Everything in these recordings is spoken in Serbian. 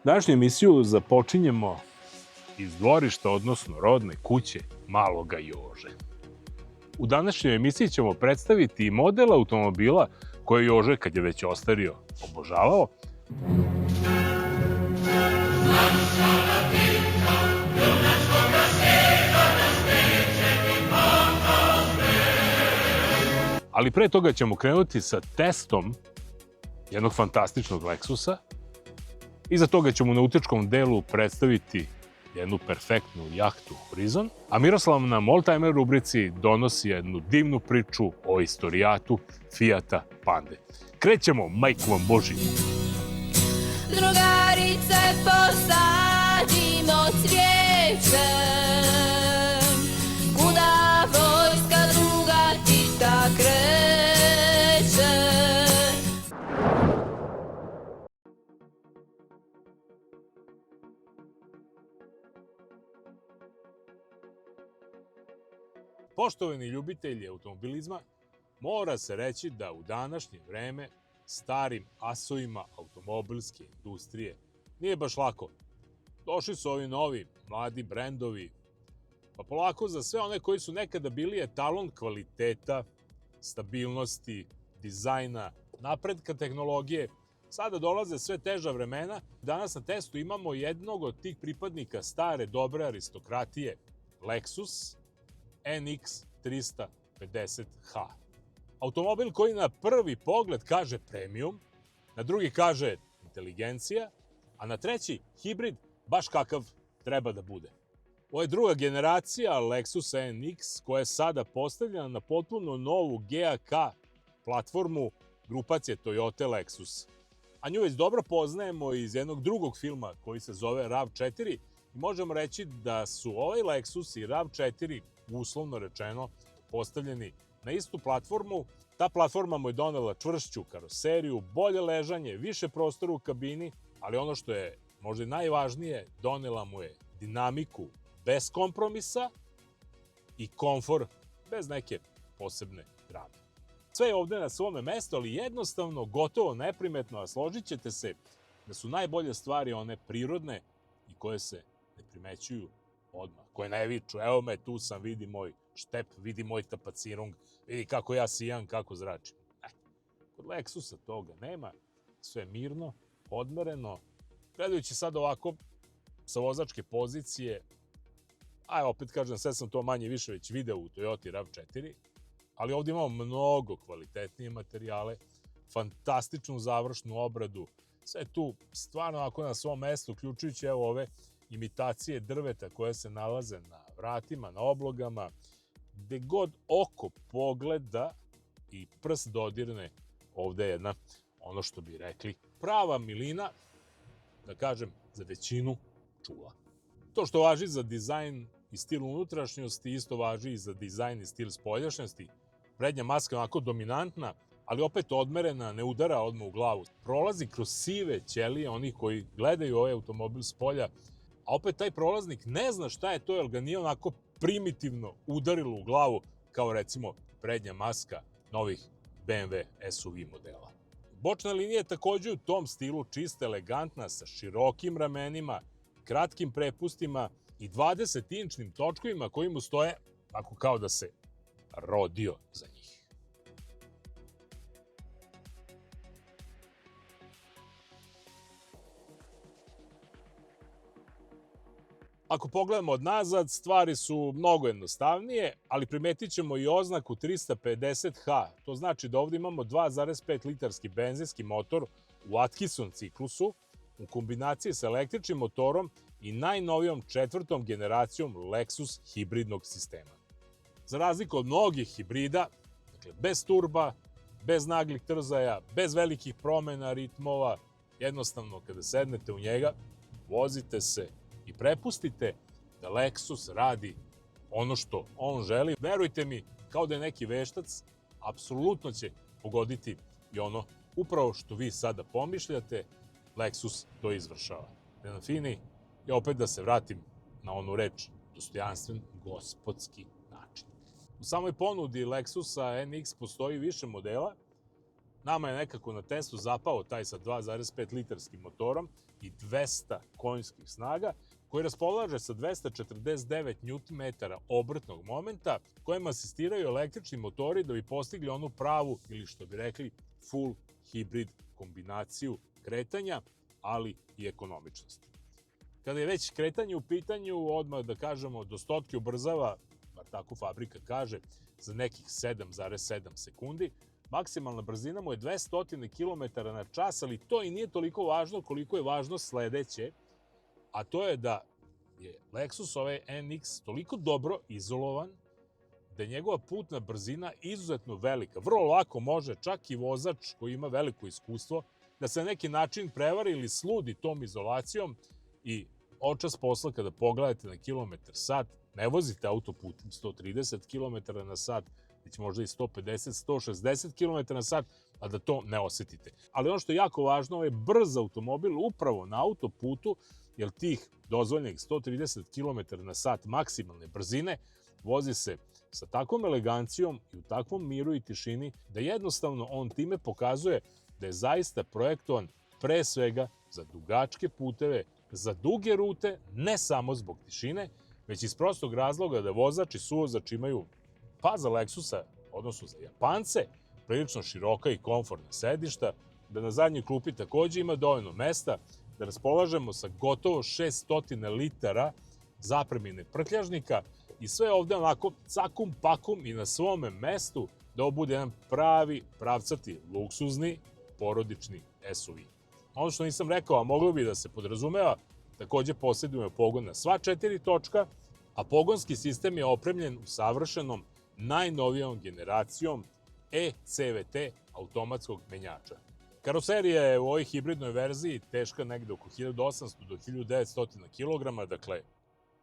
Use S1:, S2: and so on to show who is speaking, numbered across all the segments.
S1: Današnju emisiju započinjemo iz dvorišta, odnosno rodne kuće maloga Jože. U današnjoj emisiji ćemo predstaviti model automobila koje Jože, kad je već ostario, obožavao. Ali pre toga ćemo krenuti sa testom jednog fantastičnog Lexusa. Iza toga ćemo u nautičkom delu predstaviti jednu perfektnu jahtu Horizon, a Miroslav nam Oldtimer rubrici donosi jednu divnu priču o istorijatu Fijata Pande. Krećemo, majku vam Boži!
S2: Drugarice, posadimo cvijeće, kuda vojska druga ti ta kreće.
S1: Poštovani ljubitelji automobilizma, mora se reći da u današnje vreme starim asovima automobilske industrije nije baš lako. Došli su ovi novi, mladi brendovi, pa polako za sve one koji su nekada bili etalon kvaliteta, stabilnosti, dizajna, napretka tehnologije, sada dolaze sve teža vremena. Danas na testu imamo jednog od tih pripadnika stare, dobre aristokratije, Lexus NX 350H. Automobil koji na prvi pogled kaže premium, na drugi kaže inteligencija, a na treći hibrid baš kakav treba da bude. Ovo je druga generacija Lexus NX koja je sada postavljena na potpuno novu GAK platformu grupacije Toyota Lexus. A nju već dobro poznajemo iz jednog drugog filma koji se zove RAV4 i možemo reći da su ovaj Lexus i RAV4 uslovno rečeno postavljeni na istu platformu. Ta platforma mu je donela čvršću karoseriju, bolje ležanje, više prostora u kabini, ali ono što je možda najvažnije, donela mu je dinamiku bez kompromisa i komfor bez neke posebne drame. Sve je ovde na svome mestu, ali jednostavno, gotovo neprimetno, a složit ćete se da su najbolje stvari one prirodne i koje se ne primećuju odmah, koje ne viču, evo me, tu sam, vidi moj štep, vidi moj tapacirung, vidi kako ja sijam, kako zračim. Kod Lexusa toga nema, sve mirno, odmereno. Gledajući sad ovako sa vozačke pozicije, a opet kažem, sve sam to manje više već video u Toyota RAV4, ali ovdje imamo mnogo kvalitetnije materijale, fantastičnu završnu obradu, sve tu stvarno ako na svom mestu, uključujući evo ove imitacije drveta koje se nalaze na vratima, na oblogama, gde god oko pogleda i prst dodirne, ovde je jedna, ono što bi rekli, prava milina, da kažem, za većinu čula. To što važi za dizajn i stil unutrašnjosti, isto važi i za dizajn i stil spoljašnjosti. Prednja maska je onako dominantna, ali opet odmerena, ne udara odmah u glavu. Prolazi kroz sive ćelije onih koji gledaju ovaj automobil s polja, a opet taj prolaznik ne zna šta je to, jer ga nije onako primitivno udarilo u glavu, kao recimo prednja maska novih BMW SUV modela. Bočna linija je takođe u tom stilu čista, elegantna, sa širokim ramenima, kratkim prepustima i 20-inčnim točkovima koji mu stoje tako kao da se rodio za njih. Ako pogledamo od nazad, stvari su mnogo jednostavnije, ali primetit ćemo i oznaku 350H. To znači da ovdje imamo 2,5 litarski benzinski motor u Atkinson ciklusu u kombinaciji sa električnim motorom i najnovijom 4. generacijom Lexus hibridnog sistema. Za razliku od mnogih hibrida, dakle bez turba, bez naglih trzaja, bez velikih promena ritmova, jednostavno kada sednete u njega, vozite se i prepustite da Lexus radi ono što on želi. Verujte mi, kao da je neki veštac, apsolutno će pogoditi i ono upravo što vi sada pomišljate, Lexus to izvršava. Na fini, i opet da se vratim na onu reč, dostojanstven, gospodski način. U samoj ponudi Lexusa NX postoji više modela. Nama je nekako na testu zapao taj sa 2,5 litarskim motorom i 200 konjskih snaga, koji raspolaže sa 249 Nm obrtnog momenta, kojem asistiraju električni motori da bi postigli onu pravu, ili što bi rekli, full hibrid kombinaciju kretanja, ali i ekonomičnosti. Kada je već kretanje u pitanju, odmah da kažemo, do stotke ubrzava, bar tako fabrika kaže, za nekih 7,7 sekundi. Maksimalna brzina mu je 200 km na čas, ali to i nije toliko važno koliko je važno sledeće, a to je da je Lexus ovaj NX toliko dobro izolovan da je njegova putna brzina izuzetno velika. Vrlo lako može čak i vozač koji ima veliko iskustvo da se na neki način prevari ili sludi tom izolacijom i očas posla kada pogledate na kilometar sat, ne vozite autoputem 130 km na sat, već možda i 150-160 km na sat, a da to ne osetite. Ali ono što je jako važno, ovo je brz automobil upravo na autoputu, jer tih dozvoljenih 130 km na sat maksimalne brzine vozi se sa takvom elegancijom i u takvom miru i tišini da jednostavno on time pokazuje da je zaista projektovan pre svega za dugačke puteve, za duge rute, ne samo zbog tišine, već iz prostog razloga da vozač i suvozač imaju, pa za Lexusa, odnosno za Japance, prilično široka i komfortna sedišta, da na zadnjoj klupi takođe ima dovoljno mesta, da raspolažemo sa gotovo 600 litara zapremine prtljažnika i sve ovde onako cakum pakum i na svome mestu da ovo bude jedan pravi, pravcati, luksuzni, porodični SUV. Ono što nisam rekao, a moglo bi da se podrazumeva, takođe posjedujemo pogon na sva 4 točka, a pogonski sistem je opremljen u savršenom najnovijom generacijom e-CVT automatskog menjača. Karoserija je u ovoj hibridnoj verziji teška negde oko 1800 do 1900 kg, dakle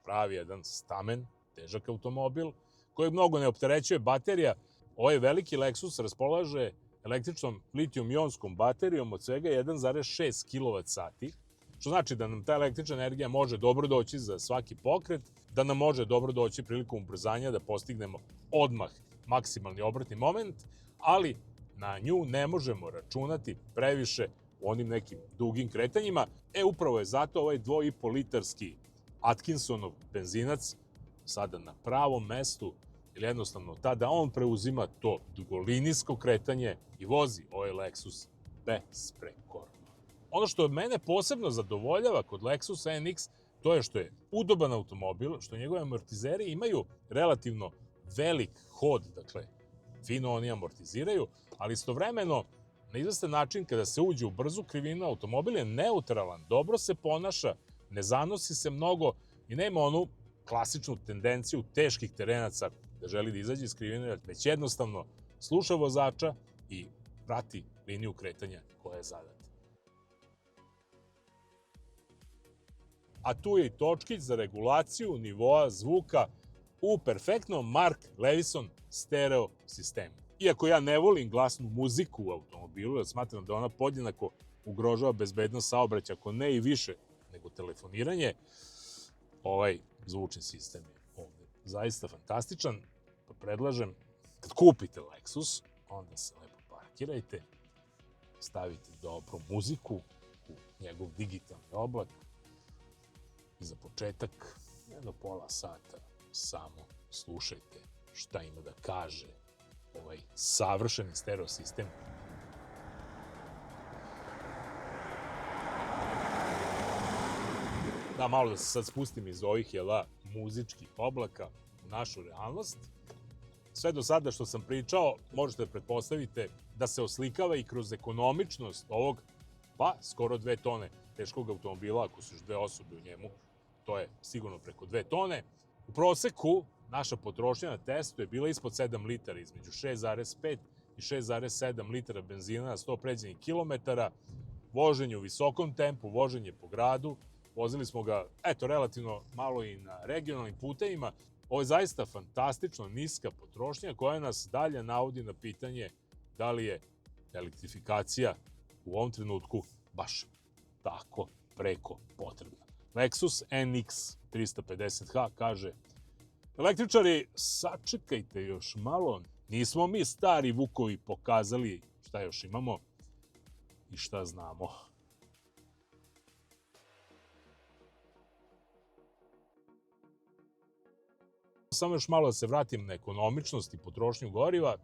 S1: pravi jedan stamen, težak automobil, koji mnogo ne opterećuje baterija. Ovaj veliki Lexus raspolaže električnom litijum-ionskom baterijom od svega 1,6 kWh, što znači da nam ta električna energija može dobro doći za svaki pokret, da nam može dobro doći prilikom ubrzanja da postignemo odmah maksimalni obrtni moment, ali na nju ne možemo računati previše u onim nekim dugim kretanjima. Upravo je zato ovaj 2,5 litarski Atkinsonov benzinac sada na pravom mestu, ili jednostavno tada on preuzima to dugolinijsko kretanje i vozi ovaj Lexus besprekorno. Ono što mene posebno zadovoljava kod Lexus NX, to je što je udoban automobil, što njegove amortizeri imaju relativno velik hod, dakle, fino oni amortiziraju, ali istovremeno, na izvestan način, kada se uđe u brzu krivinu, automobil je neutralan, dobro se ponaša, ne zanosi se mnogo i nema onu klasičnu tendenciju teških terenaca da želi da izađe iz krivine, već jednostavno sluša vozača i prati liniju kretanja koja je zadata. A tu je i točkić za regulaciju nivoa zvuka u perfektnom Mark Levinson stereo sistemu. Iako ja ne volim glasnu muziku u automobilu, jer smatram da ona podjednako ugrožava bezbednost saobraćaja, ako ne i više nego telefoniranje, ovaj zvučni sistem je ovde zaista fantastičan, pa predlažem, kad kupite Lexus, onda se lepo parkirajte, stavite dobru muziku u njegov digitalni oblak i za početak, jedno pola sata, samo slušajte šta ima da kaže ovaj savršeni stereo sistem. Da, malo da se sad spustim iz ovih, muzičkih oblaka u našu realnost. Sve do sada što sam pričao, možete da pretpostavite da se oslikava i kroz ekonomičnost ovog, pa skoro 2 tone teškog automobila, ako su još 2 osobe u njemu, to je sigurno preko 2 tone. U proseku naša potrošnja na testu je bila ispod 7 litara, između 6,5 i 6,7 litara benzina na 100 pređenih kilometara, voženje u visokom tempu, voženje po gradu. Vozili smo ga, relativno malo i na regionalnim putevima. Ovo je zaista fantastično niska potrošnja koja nas dalje navodi na pitanje da li je elektrifikacija u ovom trenutku baš tako preko potrebna. Lexus NX 350H kaže: električari, sačekajte još malo, nismo mi stari vukovi pokazali šta još imamo i šta znamo. Samo još malo da se vratim na ekonomičnost i potrošnju goriva.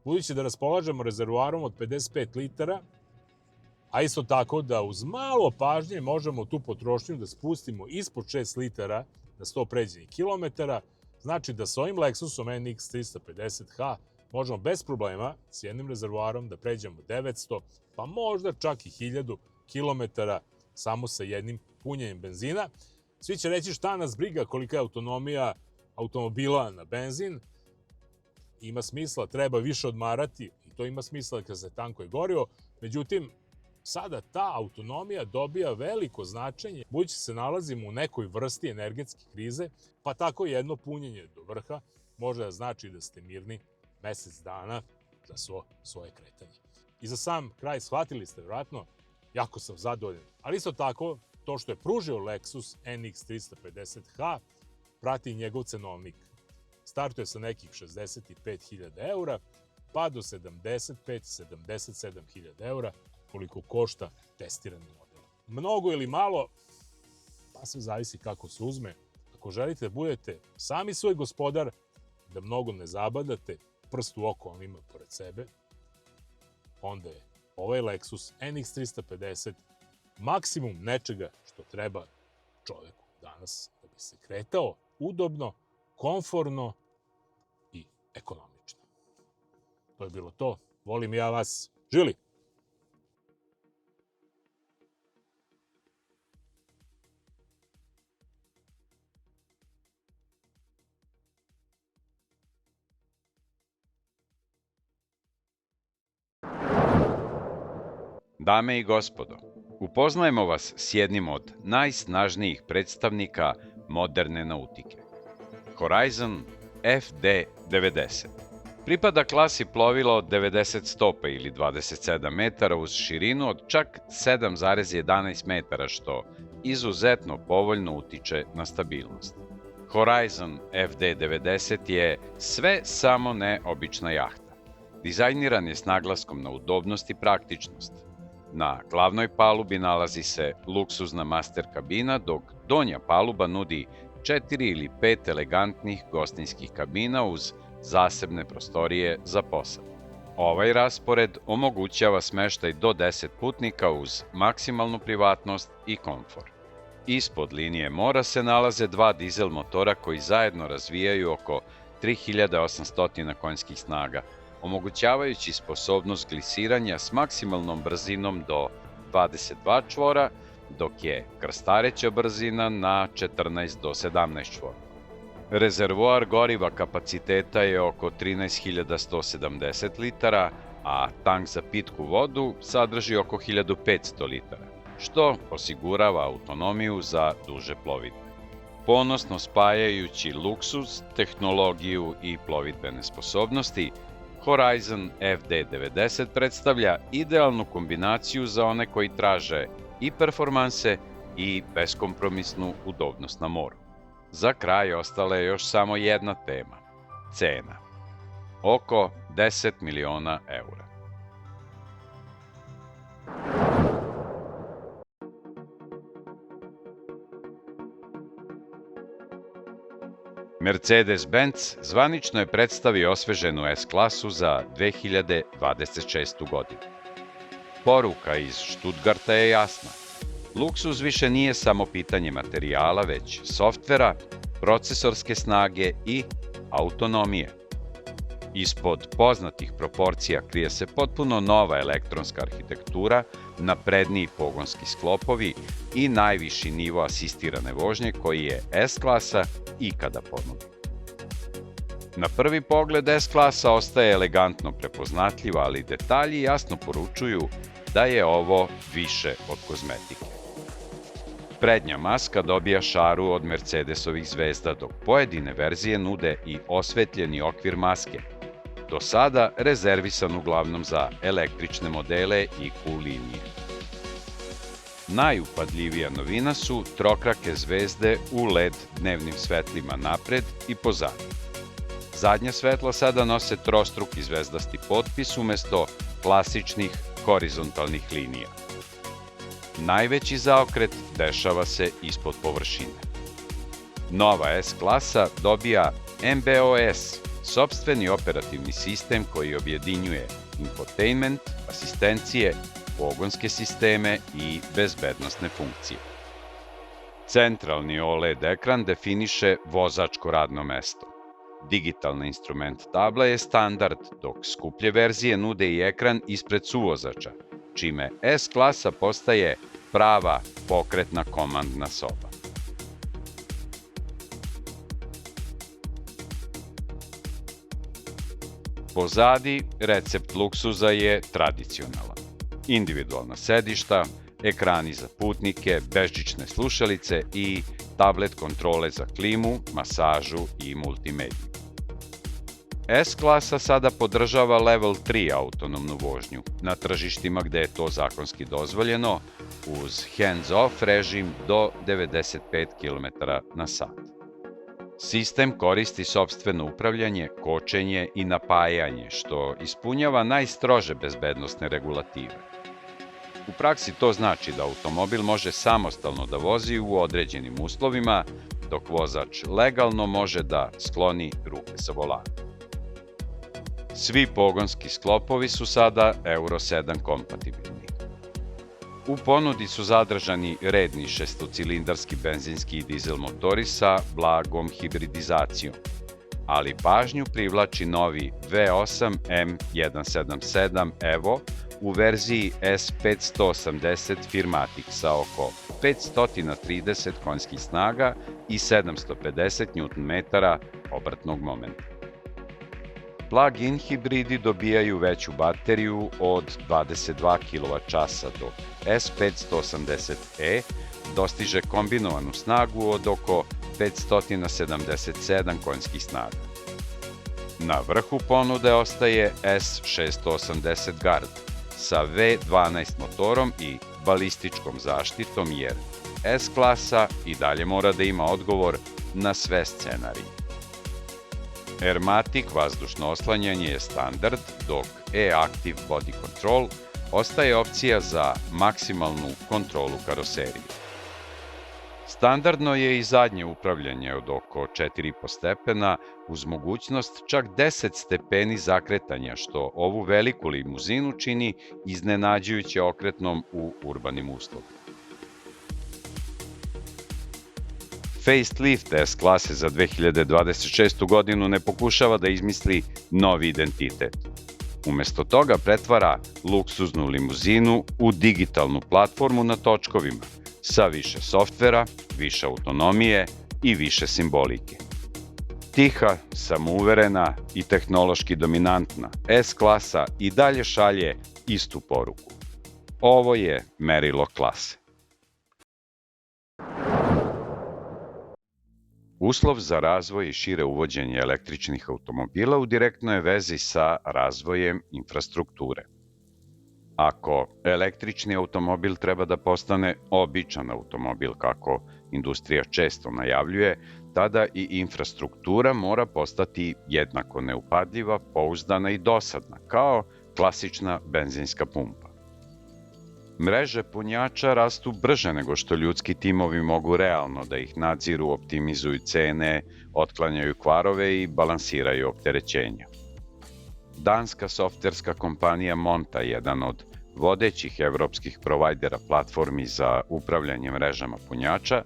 S1: Budući da raspolažemo rezervoarom od 55 litara, a isto tako da uz malo pažnje možemo tu potrošnju da spustimo ispod 6 litara na 100 pređenih kilometara, znači da sa ovim Lexusom NX 350H možemo bez problema s jednim rezervoarom da pređemo 900, pa možda čak i 1000 kilometara samo sa jednim punjenjem benzina. Svi će reći šta nas briga, kolika je autonomija automobila na benzin. Ima smisla, treba više odmarati i to ima smisla kada se tankuje gorivo. Međutim, sada ta autonomija dobija veliko značenje, budući se nalazimo u nekoj vrsti energetske krize, pa tako jedno punjenje do vrha može da znači da ste mirni mesec dana za svoje kretanje. I za sam kraj, shvatili ste vjerojatno, jako sam zadovoljan. Ali isto tako, to što je pružio Lexus NX 350H, prati njegov cenovnik. Startuje sa nekih 65.000 eura, pa do 75-77.000 eura, koliko košta testirani model. Mnogo ili malo, pa sve zavisi kako se uzme. Ako želite da budete sami svoj gospodar, da mnogo ne zabadate, prst u oko onima pored sebe, onda je ovaj Lexus NX 350 maksimum nečega što treba čoveku danas da bi se kretao udobno, komforno i ekonomično. To je bilo to. Volim ja vas. Živjeli!
S3: Dame i gospodo, upoznajemo vas s jednim od najsnažnijih predstavnika moderne nautike. Horizon FD90. Pripada klasi plovila od 90 stopa ili 27 metara uz širinu od čak 7,11 metara, što izuzetno povoljno utiče na stabilnost. Horizon FD90 je sve samo ne obična jahta. Dizajniran je s naglaskom na udobnost i praktičnost. Na glavnoj palubi nalazi se luksuzna master kabina, dok donja paluba nudi 4 ili 5 elegantnih gostinskih kabina uz zasebne prostorije za posadu. Ovaj raspored omogućava smeštaj do 10 putnika uz maksimalnu privatnost i komfor. Ispod linije mora se nalaze dva dizel motora koji zajedno razvijaju oko 3800 konjskih snaga, omogućavajući sposobnost glisiranja s maksimalnom brzinom do 22 čvora, dok je krstareća brzina na 14 do 17 čvora. Rezervoar goriva kapaciteta je oko 13.170 litara, a tank za pitku vodu sadrži oko 1500 litara, što osigurava autonomiju za duže plovidbe. Ponosno spajajući luksuz, tehnologiju i plovidbene sposobnosti, Horizon FD90 predstavlja idealnu kombinaciju za one koji traže i performanse i beskompromisnu udobnost na moru. Za kraj ostala je još samo jedna tema – cena. Oko 10 miliona eura. Mercedes-Benz zvanično je predstavio osveženu S-klasu za 2026. godinu. Poruka iz Stuttgarta je jasna. Luksuz više nije samo pitanje materijala, već softvera, procesorske snage i autonomije. Ispod poznatih proporcija krije se potpuno nova elektronska arhitektura, napredniji pogonski sklopovi i najviši nivo asistirane vožnje koji je S-klasa ikada ponudi. Na prvi pogled S-klasa ostaje elegantno prepoznatljiva, ali detalji jasno poručuju da je ovo više od kozmetike. Prednja maska dobija šaru od Mercedesovih zvezda, dok pojedine verzije nude i osvetljeni okvir maske, do sada rezervisan uglavnom za električne modele i Q linije. Najupadljivija novina su trokrake zvezde u LED dnevnim svetlima napred i pozadi. Zadnja svetla sada nose trostruki zvezdasti potpis umesto klasičnih horizontalnih linija. Najveći zaokret dešava se ispod površine. Nova S-klasa dobija MBOS, sopstveni operativni sistem koji objedinjuje infotainment, asistencije, pogonske sisteme i bezbednosne funkcije. Centralni OLED ekran definiše vozačko radno mesto. Digitalna instrument tabla je standard, dok skuplje verzije nude i ekran ispred suvozača, čime S-klasa postaje prava pokretna komandna soba. Pozadi, recept luksuza je tradicionalan. Individualna sedišta, ekrani za putnike, bežične slušalice i tablet kontrole za klimu, masažu i multimediju. S-klasa sada podržava level 3 autonomnu vožnju na tržištima gde je to zakonski dozvoljeno uz hands-off režim do 95 km/h. Sistem koristi sopstveno upravljanje, kočenje i napajanje, što ispunjava najstrože bezbednosne regulative. U praksi to znači da automobil može samostalno da vozi u određenim uslovima, dok vozač legalno može da skloni ruke sa volana. Svi pogonski sklopovi su sada Euro 7 kompatibilni. U ponudi su zadržani redni šestocilindarski benzinski i dizel motori sa blagom hibridizacijom, ali pažnju privlači novi V8 M177 Evo u verziji S580 Firmatic sa oko 530 konjskih snaga i 750 Nm obrtnog momenta. Plug-in hibridi dobijaju veću bateriju od 22 kWh, dok S580e dostiže kombinovanu snagu od oko 577 konjskih snaga. Na vrhu ponude ostaje S680 Guard sa V12 motorom i balističkom zaštitom, jer S-klasa i dalje mora da ima odgovor na sve scenarije. Airmatic vazdušno oslanjanje je standard, dok E-Active Body Control ostaje opcija za maksimalnu kontrolu karoserije. Standardno je i zadnje upravljanje od oko 4,5 stepena uz mogućnost čak 10 stepeni zakretanja, što ovu veliku limuzinu čini iznenađujuće okretnom u urbanim uslovima. Facelift S-klase za 2026. godinu ne pokušava da izmisli novi identitet. Umesto toga pretvara luksuznu limuzinu u digitalnu platformu na točkovima, sa više softvera, više autonomije i više simbolike. Tiha, samouverena i tehnološki dominantna, S-klasa i dalje šalje istu poruku. Ovo je merilo klase. Uslov za razvoj i šire uvođenje električnih automobila u direktnoj je vezi sa razvojem infrastrukture. Ako električni automobil treba da postane običan automobil, kako industrija često najavljuje, tada i infrastruktura mora postati jednako neupadljiva, pouzdana i dosadna, kao klasična benzinska pumpa. Mreže punjača rastu brže nego što ljudski timovi mogu realno da ih nadziru, optimizuju cene, otklanjaju kvarove i balansiraju opterećenja. Danska softverska kompanija Monta, jedan od vodećih evropskih provajdera platformi za upravljanje mrežama punjača,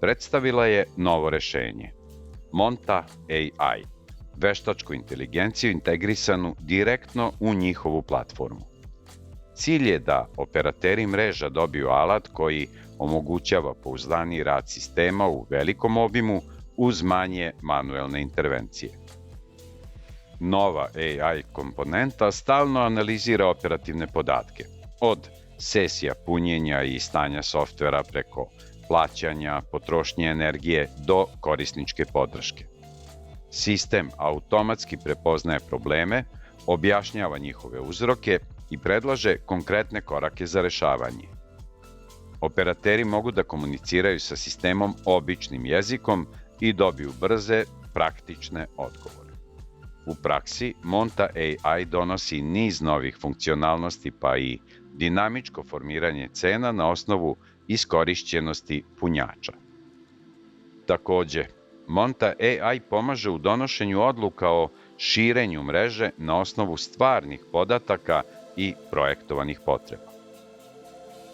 S3: predstavila je novo rešenje – Monta AI, veštačku inteligenciju integrisanu direktno u njihovu platformu. Cilj je da operateri mreža dobiju alat koji omogućava pouzdaniji rad sistema u velikom obimu uz manje manuelne intervencije. Nova AI komponenta stalno analizira operativne podatke, od sesija punjenja i stanja softvera preko plaćanja, potrošnje energije do korisničke podrške. Sistem automatski prepoznaje probleme, objašnjava njihove uzroke i predlaže konkretne korake za rešavanje. Operateri mogu da komuniciraju sa sistemom običnim jezikom i dobiju brze, praktične odgovore. U praksi, Monta AI donosi niz novih funkcionalnosti pa i dinamičko formiranje cena na osnovu iskorišćenosti punjača. Takođe, Monta AI pomaže u donošenju odluka o širenju mreže na osnovu stvarnih podataka i projektovanih potreba.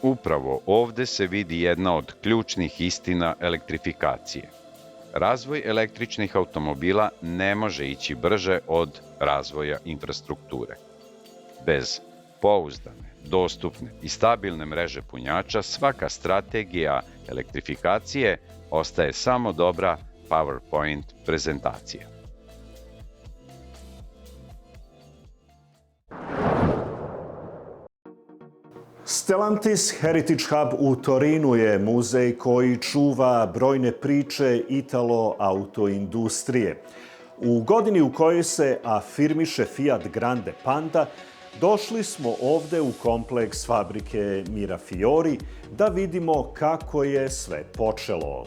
S3: Upravo ovde se vidi jedna od ključnih istina elektrifikacije. Razvoj električnih automobila ne može ići brže od razvoja infrastrukture. Bez pouzdane, dostupne i stabilne mreže punjača, svaka strategija elektrifikacije ostaje samo dobra PowerPoint prezentacija.
S4: Stellantis Heritage Hub u Torinu je muzej koji čuva brojne priče italo autoindustrije. U godini u kojoj se afirmiše Fiat Grande Panda, došli smo ovde u kompleks fabrike Mirafiori da vidimo kako je sve počelo.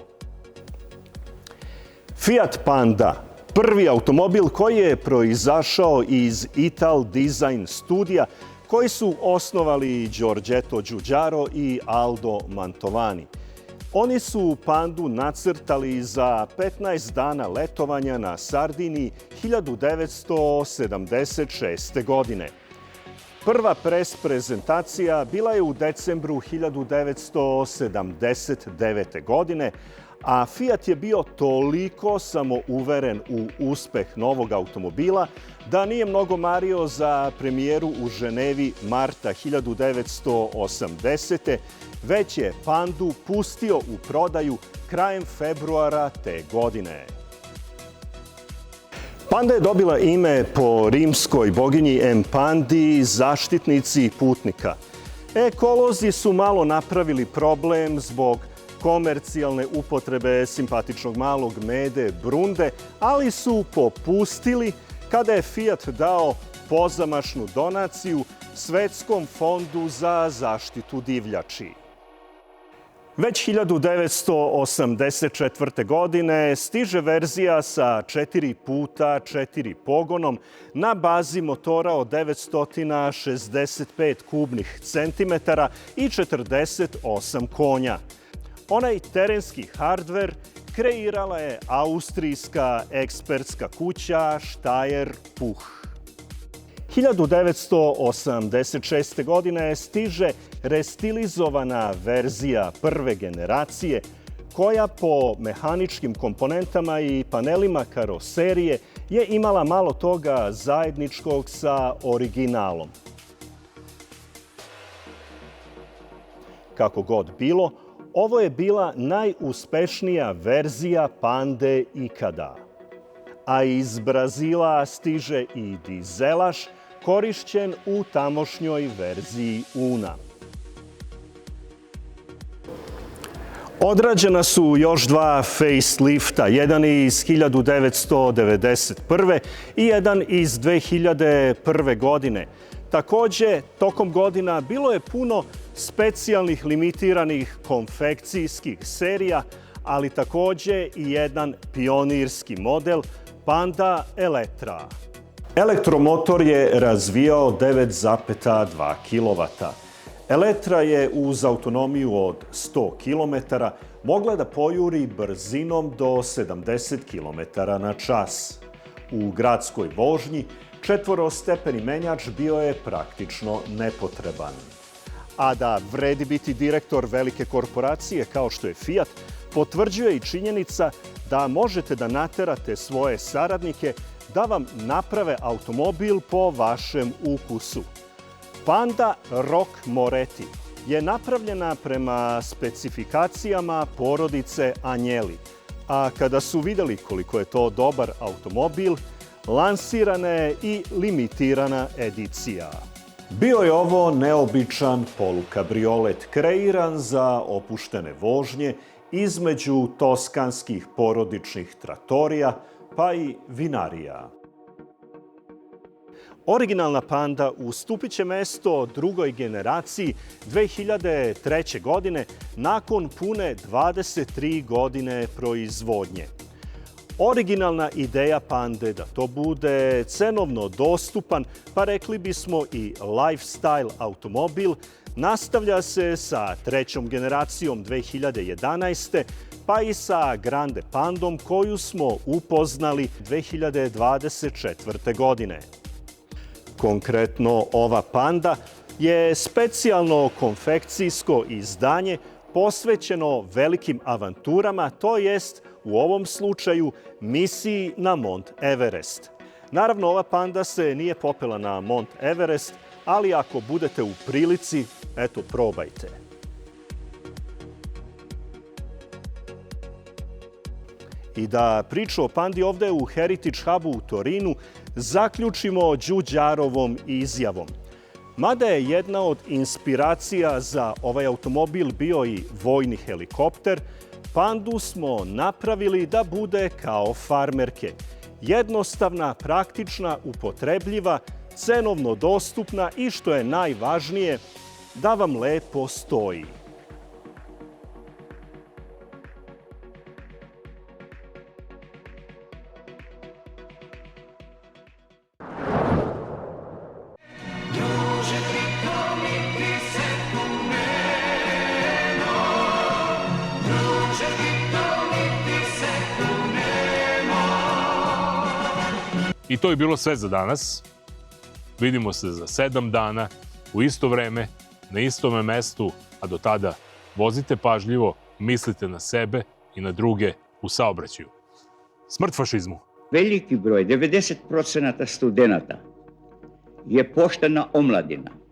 S4: Fiat Panda, prvi automobil koji je proizašao iz Ital Design studija koji su osnovali Giorgetto Giugiaro i Aldo Mantovani. Oni su Pandu nacrtali za 15 dana letovanja na Sardiniji 1976. godine. Prva pres prezentacija bila je u decembru 1979. godine, a Fiat je bio toliko samouveren u uspeh novog automobila da nije mnogo mario za premijeru u Ženevi marta 1980. već je Pandu pustio u prodaju krajem februara te godine. Panda je dobila ime po rimskoj boginji Empandi, zaštitnici putnika. Ekolozi su malo napravili problem zbog komercijalne upotrebe simpatičnog malog mede Brunde, ali su popustili kada je Fiat dao pozamašnu donaciju Svetskom fondu za zaštitu divljači. Već 1984. godine stiže verzija sa 4x4 pogonom na bazi motora od 965 kubnih centimetara i 48 konja. Onaj terenski hardver kreirala je austrijska ekspertska kuća Steyr Puch. 1986. godine stiže restilizovana verzija prve generacije koja po mehaničkim komponentama i panelima karoserije je imala malo toga zajedničkog sa originalom. Kako god bilo, ovo je bila najuspešnija verzija Pande ikada. A iz Brazila stiže i dizelaš korišćen u tamošnjoj verziji Una. Odrađena su još dva facelifta, jedan iz 1991. i jedan iz 2001. godine. Takođe, tokom godina bilo je puno specijalnih limitiranih konfekcijskih serija, ali takođe i jedan pionirski model Panda Elettra. Elektromotor je razvijao 9,2 kW. Elettra je uz autonomiju od 100 km mogla da pojuri brzinom do 70 km na čas. U gradskoj vožnji četvorostepeni menjač bio je praktično nepotreban. A da vredi biti direktor velike korporacije kao što je Fiat, potvrđuje i činjenica da možete da naterate svoje saradnike da vam naprave automobil po vašem ukusu. Panda Rock Moretti je napravljena prema specifikacijama porodice Agnelli, a kada su videli koliko je to dobar automobil, lansirana je i limitirana edicija. Bio je ovo neobičan polukabriolet kreiran za opuštene vožnje između toskanskih porodičnih tratorija pa i vinarija. Originalna Panda ustupit će mesto drugoj generaciji 2003. godine nakon pune 23 godine proizvodnje. Originalna ideja Pande da to bude cenovno dostupan, pa rekli bismo i lifestyle automobil, nastavlja se sa trećom generacijom 2011. pa i sa Grande Pandom koju smo upoznali 2024. godine. Konkretno, ova Panda je specijalno konfekcijsko izdanje posvećeno velikim avanturama, to jest u ovom slučaju misiji na Mont Everest. Naravno, ova Panda se nije popela na Mont Everest, ali ako budete u prilici, eto, probajte. I da priču o Pandi ovde u Heritage Hubu u Torinu zaključimo Đuđarovom izjavom. Mada je jedna od inspiracija za ovaj automobil bio i vojni helikopter, Pandu smo napravili da bude kao farmerke. Jednostavna, praktična, upotrebljiva, cenovno dostupna i, što je najvažnije, da vam lepo stoji.
S1: I to je bilo sve za danas. Vidimo se za 7 dana, u isto vreme, na istome mestu, a do tada vozite pažljivo, mislite na sebe i na druge u saobraćaju. Smrt fašizmu!
S5: Veliki broj, 90% studenata, je poštena omladina.